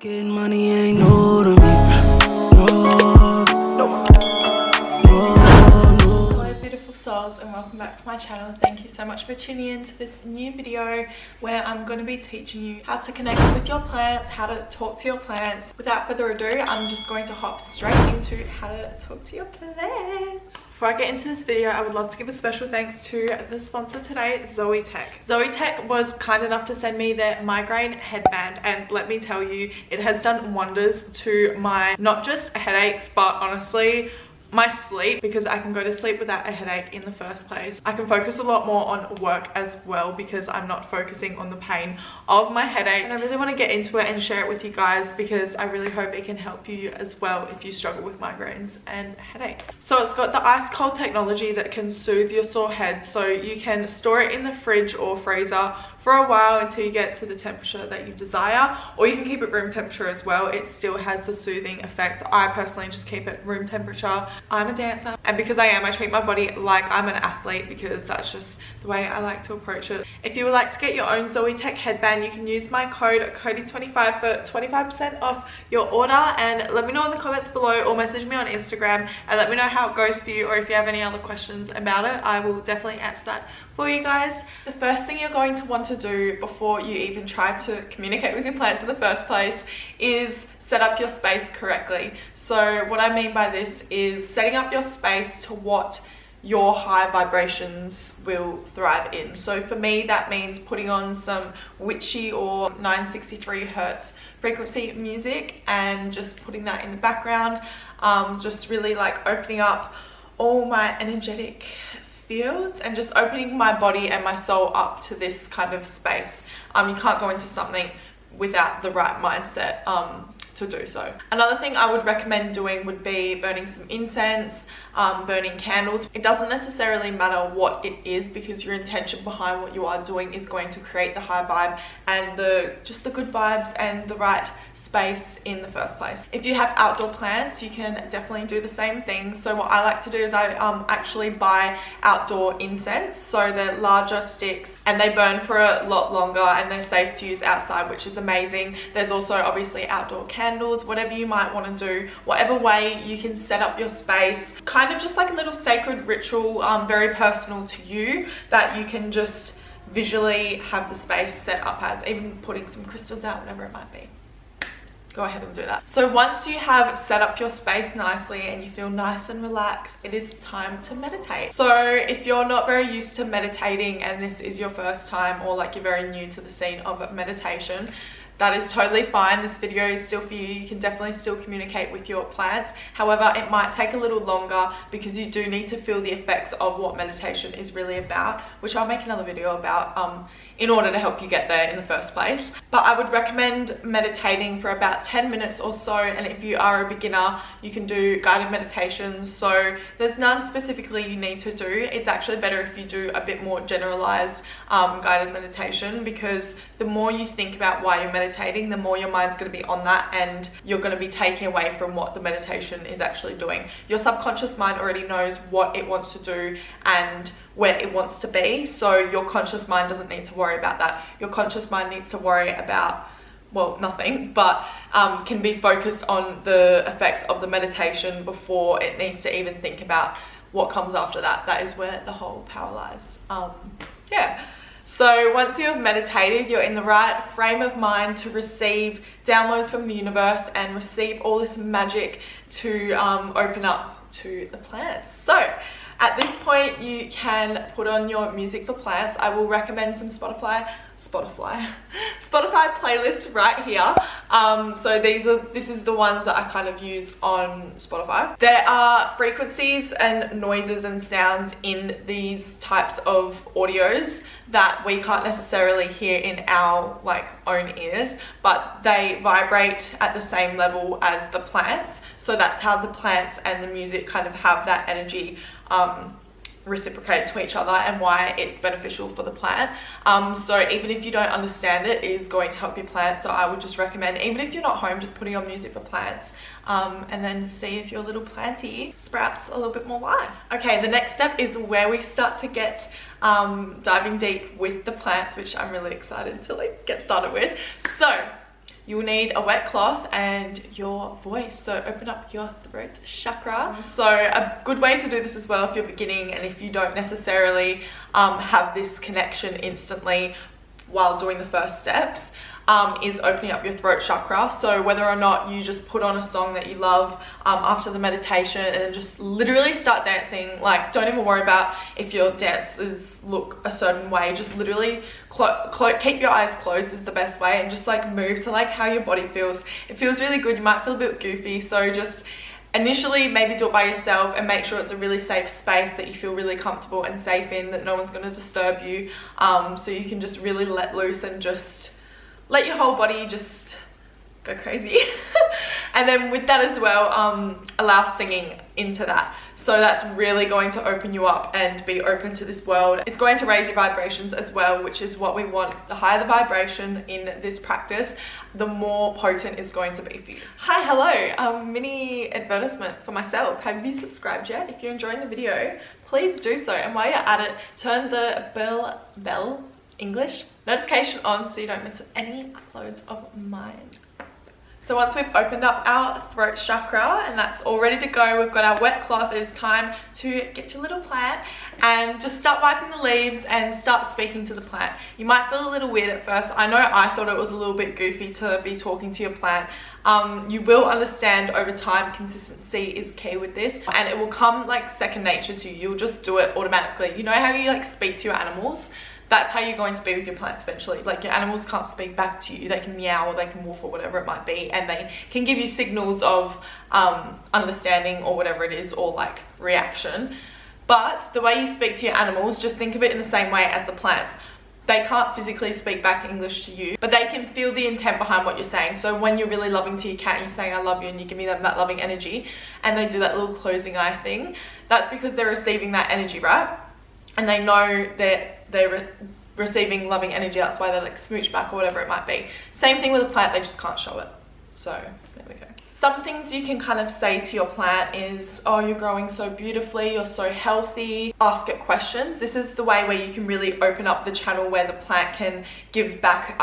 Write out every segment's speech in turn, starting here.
Getting money ain't new to me. Hello beautiful souls and welcome back to my channel. Thank you so much for tuning in to this new video where I'm going to be teaching you how to connect with your plants, how to talk to your plants. Without further ado, I'm just going to hop straight into how to talk to your plants. Before I get into this video, I would love to give a special thanks to the sponsor today, Zoetech. Zoetech was kind enough to send me their migraine headband, and let me tell you, it has done wonders to my, not just headaches, but honestly, my sleep, because I can go to sleep without a headache in the first place. I can focus a lot more on work as well because I'm not focusing on the pain of my headache, and I really want to get into it and share it with you guys because I really hope it can help you as well if you struggle with migraines and headaches. So it's got the ice cold technology that can soothe your sore head, so you can store it in the fridge or freezer for a while until you get to the temperature that you desire, or you can keep it room temperature as well. It still has the soothing effect. I personally just keep it room temperature. I'm a dancer, and because I am, I treat my body like I'm an athlete because that's just the way I like to approach it. If you would like to get your own Zoetech headband, you can use my code Codie25 for 25% off your order, and let me know in the comments below or message me on Instagram and let me know how it goes for you, or if you have any other questions about it, I will definitely answer that for you guys. The first thing you're going to want to do before you even try to communicate with your plants in the first place is set up your space correctly. So what I mean by this is setting up your space to what your high vibrations will thrive in. So for me, that means putting on some witchy or 963 hertz frequency music and just putting that in the background, just really like opening up all my energetic fields and just opening my body and my soul up to this kind of space. You can't go into something without the right mindset to do so. Another thing I would recommend doing would be burning some incense, burning candles. It doesn't necessarily matter what it is because your intention behind what you are doing is going to create the high vibe and just the good vibes and the right space in the first place. If you have outdoor plants, you can definitely do the same thing. So what I like to do is I actually buy outdoor incense. So they're larger sticks and they burn for a lot longer and they're safe to use outside, which is amazing. There's also obviously outdoor candles, whatever you might want to do, whatever way you can set up your space, kind of just like a little sacred ritual, very personal to you, that you can just visually have the space set up as, even putting some crystals out, whatever it might be. Go ahead and do that. So once you have set up your space nicely and you feel nice and relaxed, it is time to meditate. So if you're not very used to meditating and this is your first time, or like you're very new to the scene of meditation, that is totally fine. This video is still for you. You can definitely still communicate with your plants. However, it might take a little longer because you do need to feel the effects of what meditation is really about, which I'll make another video about in order to help you get there in the first place. But I would recommend meditating for about 10 minutes or so, and if you are a beginner, you can do guided meditations. So there's none specifically you need to do. It's actually better if you do a bit more generalized guided meditation, because the more you think about why you're meditating, the more your mind's going to be on that and you're going to be taking away from what the meditation is actually doing. Your subconscious mind already knows what it wants to do and where it wants to be, so your conscious mind doesn't need to worry about that. Your conscious mind needs to worry about, well, nothing, but can be focused on the effects of the meditation before it needs to even think about what comes after that. That is where the whole power lies. Yeah. So once you have meditated, you're in the right frame of mind to receive downloads from the universe and receive all this magic to open up to the plants. So at this point, you can put on your music for plants. I will recommend some Spotify playlists right here. So this is the ones that I kind of use on Spotify. There are frequencies and noises and sounds in these types of audios that we can't necessarily hear in our own ears, but they vibrate at the same level as the plants. So that's how the plants and the music kind of have that energy reciprocate to each other, and why it's beneficial for the plant. So even if you don't understand it, it is going to help your plant. So I would just recommend, even if you're not home, just putting on music for plants, and then see if your little planty sprouts a little bit more life. Okay, the next step is where we start to get diving deep with the plants, which I'm really excited to get started with. So you will need a wet cloth and your voice. So open up your throat chakra. So a good way to do this as well if you're beginning and if you don't necessarily have this connection instantly while doing the first steps, is opening up your throat chakra. So whether or not you just put on a song that you love after the meditation and just literally start dancing, like don't even worry about if your dances look a certain way, just literally keep your eyes closed is the best way, and just like move to like how your body feels. It feels really good. You might feel a bit goofy, so just initially maybe do it by yourself and make sure it's a really safe space that you feel really comfortable and safe in, that no one's going to disturb you, so you can just really let loose and just let your whole body just go crazy. And then with that as well, allow singing into that. So that's really going to open you up and be open to this world. It's going to raise your vibrations as well, which is what we want. The higher the vibration in this practice, the more potent it's going to be for you. Hi, hello, mini advertisement for myself. Have you subscribed yet? If you're enjoying the video, please do so. And while you're at it, turn the bell English notification on so you don't miss any uploads of mine. So once we've opened up our throat chakra and that's all ready to go, we've got our wet cloth, it's time to get your little plant and just start wiping the leaves and start speaking to the plant. You might feel a little weird at first. I know I thought it was a little bit goofy to be talking to your plant. You will understand over time. Consistency is key with this, and it will come like second nature to you. You'll just do it automatically. You know how you like speak to your animals? That's how you're going to be with your plants eventually. Like your animals can't speak back to you. They can meow or they can woof or whatever it might be, and they can give you signals of understanding or whatever it is, or like reaction. But the way you speak to your animals, just think of it in the same way as the plants. They can't physically speak back English to you, but they can feel the intent behind what you're saying. So when you're really loving to your cat and you're saying I love you and you give me that loving energy, and they do that little closing eye thing, that's because they're receiving that energy, right? And they know that they're receiving loving energy. That's why they like smooch back or whatever it might be. Same thing with a plant, they just can't show it. So there we go. Some things you can kind of say to your plant is, oh, you're growing so beautifully, you're so healthy. Ask it questions. This is the way where you can really open up the channel where the plant can give back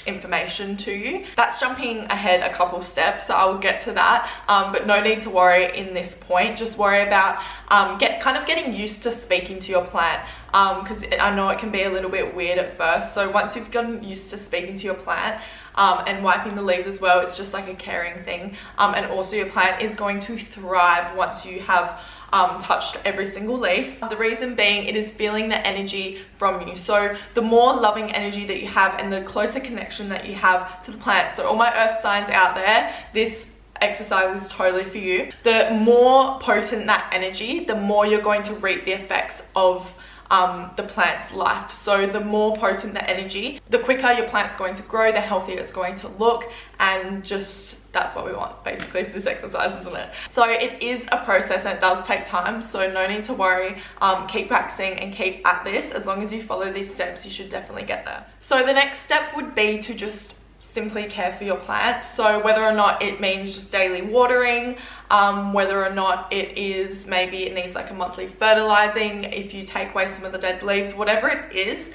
information to you. That's jumping ahead a couple steps, so I will get to that, but no need to worry in this point. Just worry about kind of getting used to speaking to your plant, because I know it can be a little bit weird at first. So once you've gotten used to speaking to your plant, and wiping the leaves as well, it's just like a caring thing, and also your plant is going to thrive once you have touched every single leaf. The reason being, it is feeling the energy from you. So the more loving energy that you have and the closer connection that you have to the plant, so all my earth signs out there, this exercise is totally for you. The more potent that energy, the more you're going to reap the effects of the plant's life. So the more potent the energy, the quicker your plant's going to grow, the healthier it's going to look, and just that's what we want basically for this exercise, isn't it? So it is a process and it does take time, so no need to worry. Keep practicing and keep at this. As long as you follow these steps, you should definitely get there. So the next step would be to just simply care for your plant. So whether or not it means just daily watering, whether or not it is maybe it needs like a monthly fertilizing, if you take away some of the dead leaves, whatever it is,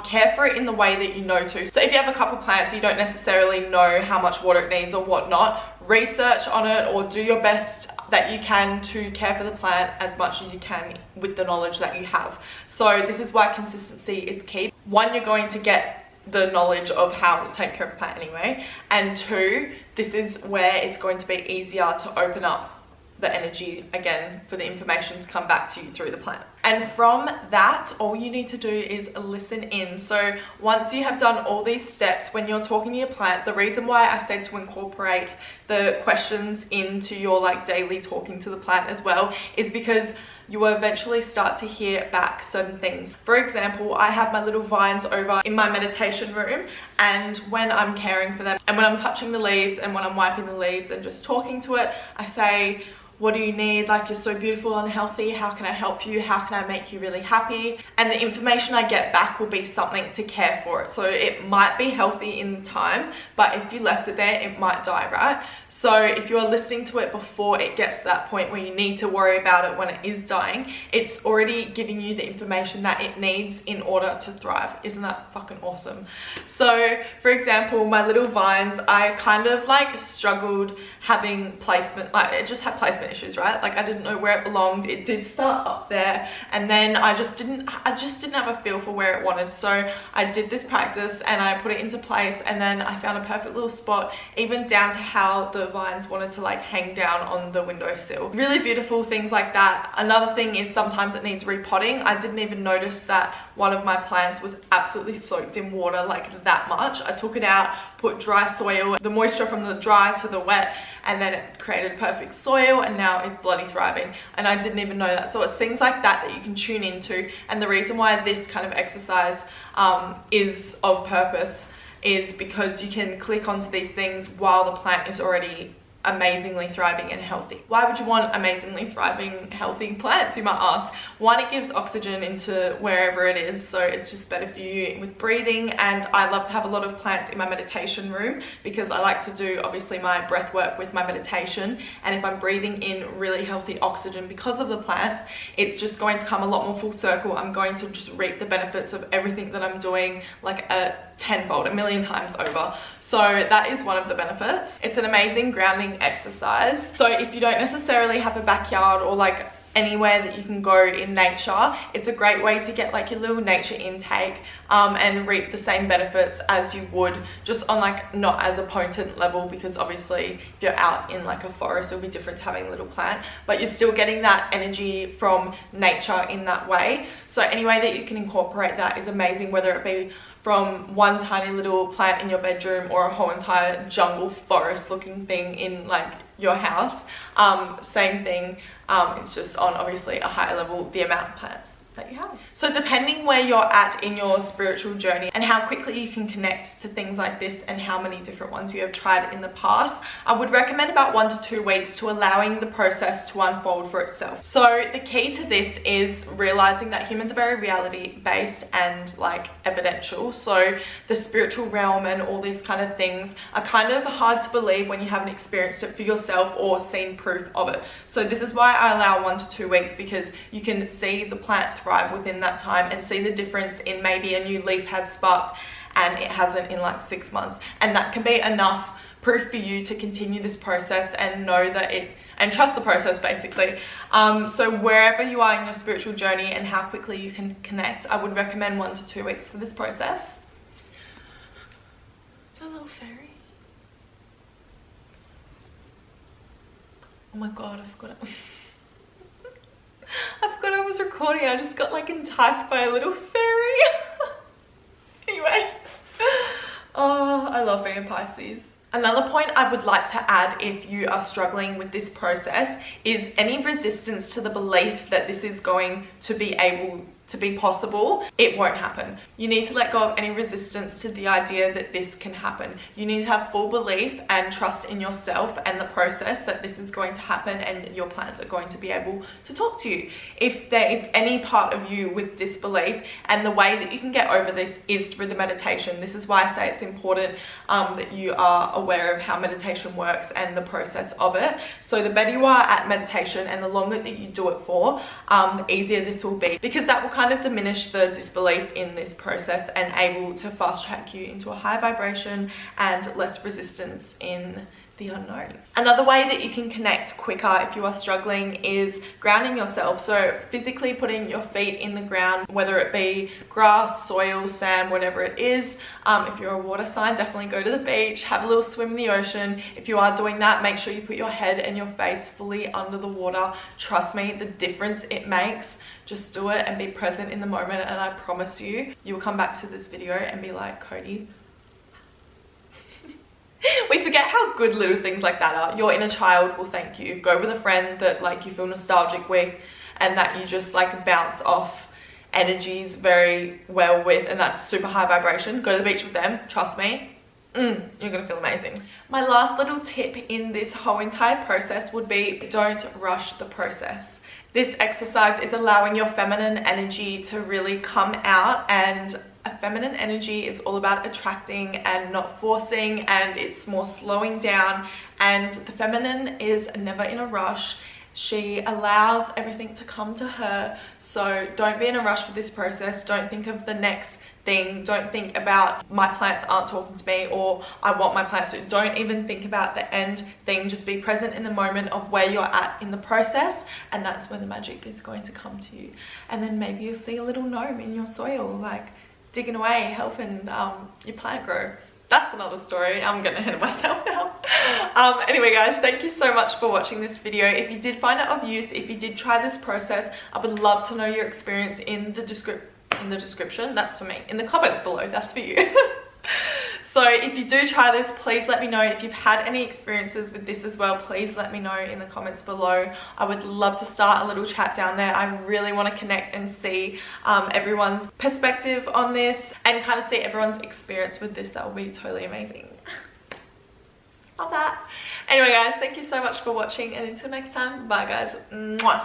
care for it in the way that you know to. So if you have a couple plants, you don't necessarily know how much water it needs or whatnot, research on it or do your best that you can to care for the plant as much as you can with the knowledge that you have. So this is why consistency is key. One, you're going to get the knowledge of how to take care of a plant anyway, and two, this is where it's going to be easier to open up the energy again for the information to come back to you through the plant. And from that, all you need to do is listen in. So once you have done all these steps, when you're talking to your plant, the reason why I said to incorporate the questions into your like daily talking to the plant as well is because you will eventually start to hear back certain things. For example, I have my little vines over in my meditation room, and when I'm caring for them and when I'm touching the leaves and when I'm wiping the leaves and just talking to it, I say, what do you need, like you're so beautiful and healthy, how can I help you, how can I make you really happy? And the information I get back will be something to care for it. So it might be healthy in time, but if you left it there, it might die, right? So if you're listening to it before it gets to that point where you need to worry about it when it is dying, it's already giving you the information that it needs in order to thrive. Isn't that fucking awesome? So for example, my little vines, I kind of like struggled having placement, like it just had placement issues, right? Like I didn't know where it belonged. It did start up there, and then I just didn't have a feel for where it wanted. So I did this practice and I put it into place, and then I found a perfect little spot, even down to how the vines wanted to like hang down on the windowsill. Really beautiful things like that. Another thing is sometimes it needs repotting. I didn't even notice that one of my plants was absolutely soaked in water like that much. I took it out, put dry soil, the moisture from the dry to the wet, and then it created perfect soil, and now it's bloody thriving, and I didn't even know that. So it's things like that that you can tune into. And the reason why this kind of exercise is of purpose is because you can click onto these things while the plant is already amazingly thriving and healthy. Why would you want amazingly thriving healthy plants, you might ask? One, it gives oxygen into wherever it is, so it's just better for you with breathing. And I love to have a lot of plants in my meditation room because I like to do obviously my breath work with my meditation, and if I'm breathing in really healthy oxygen because of the plants, it's just going to come a lot more full circle. I'm going to just reap the benefits of everything that I'm doing like a tenfold, a million times over. So that is one of the benefits. It's an amazing grounding exercise. So if you don't necessarily have a backyard or like anywhere that you can go in nature, it's a great way to get like your little nature intake and reap the same benefits as you would just on like not as a potent level, because obviously if you're out in like a forest it'll be different to having a little plant, but you're still getting that energy from nature in that way. So any way that you can incorporate that is amazing, whether it be from one tiny little plant in your bedroom or a whole entire jungle forest looking thing in like your house. Same thing, it's just on obviously a higher level the amount of plants that you have. So depending where you're at in your spiritual journey and how quickly you can connect to things like this and how many different ones you have tried in the past, I would recommend about 1 to 2 weeks to allowing the process to unfold for itself. So the key to this is realizing that humans are very reality based and like evidential. So the spiritual realm and all these kind of things are kind of hard to believe when you haven't experienced it for yourself or seen proof of it. So this is why I allow 1 to 2 weeks, because you can see the plant thrive within that time and see the difference in maybe a new leaf has sparked and it hasn't in like 6 months, and that can be enough proof for you to continue this process and know that it, and trust the process basically. So wherever you are in your spiritual journey and how quickly you can connect, I would recommend 1 to 2 weeks for this process. Is that a little fairy? Oh my god, I forgot it. I forgot I was recording. I just got like enticed by a little fairy. Anyway, oh, I love being a Pisces. Another point I would like to add if you are struggling with this process is any resistance to the belief that this is going to be able to be possible. It won't happen. You need to let go of any resistance to the idea that this can happen. You need to have full belief and trust in yourself and the process that this is going to happen and your plants are going to be able to talk to you. If there is any part of you with disbelief, and the way that you can get over this is through the meditation. This is why I say it's important that you are aware of how meditation works and the process of it. So the better you are at meditation and the longer that you do it for, the easier this will be, because that will kind of diminish the disbelief in this process and able to fast track you into a high vibration and less resistance in the unknown. Another way that you can connect quicker if you are struggling is grounding yourself. So physically putting your feet in the ground, whether it be grass, soil, sand, whatever it is. If you're a water sign, definitely go to the beach, have a little swim in the ocean. If you are doing that, make sure you put your head and your face fully under the water. Trust me, the difference it makes. Just do it and be present in the moment, and I promise you, you'll come back to this video and be like, Codie, we forget how good little things like that are. Your inner child will thank you. Go with a friend that like you feel nostalgic with and that you just like bounce off energies very well with, and that's super high vibration. Go to the beach with them, trust me, you're gonna feel amazing. My last little tip in this whole entire process would be don't rush the process. This exercise is allowing your feminine energy to really come out, and a feminine energy is all about attracting and not forcing, and it's more slowing down, and the feminine is never in a rush. She allows everything to come to her. So don't be in a rush with this process. Don't think of the next thing. Don't think about my plants aren't talking to me, or I want my plants to. Don't even think about the end thing. Just be present in the moment of where you're at in the process, and that's where the magic is going to come to you. And then maybe you'll see a little gnome in your soil, like digging away, helping your plant grow. That's another story. I'm getting ahead of myself now. Anyway guys, thank you so much for watching this video. If you did find it of use, if you did try this process, I would love to know your experience in the description. That's for me. In the comments below, that's for you. So if you do try this, please let me know. If you've had any experiences with this as well, please let me know in the comments below. I would love to start a little chat down there. I really want to connect and see everyone's perspective on this, and kind of see everyone's experience with this. That will be totally amazing. Love that. Anyway guys, thank you so much for watching, and until next time, bye guys. Mwah.